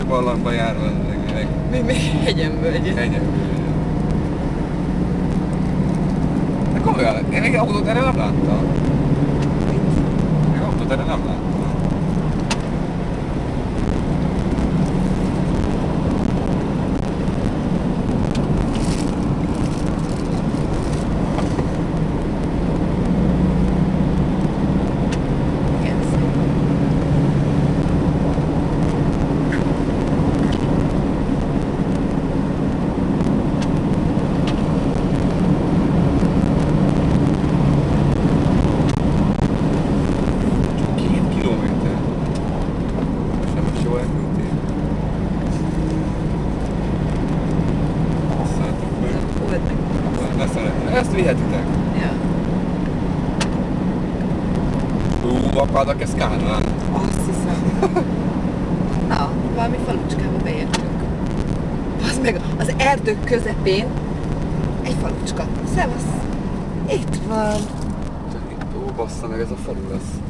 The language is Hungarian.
barlangba járva, Még hegyenvölgy. De komolyan, én még autót erre nem láttam. Még autót erre nem láttam. Ezt vihetitek? Ja. Apádak ez Kánán. Azt hiszem. Na, valami falucskába beértünk. Az meg az erdők közepén egy falucska. Szevasz! Itt van. Ó, bassza meg, ez a falu lesz.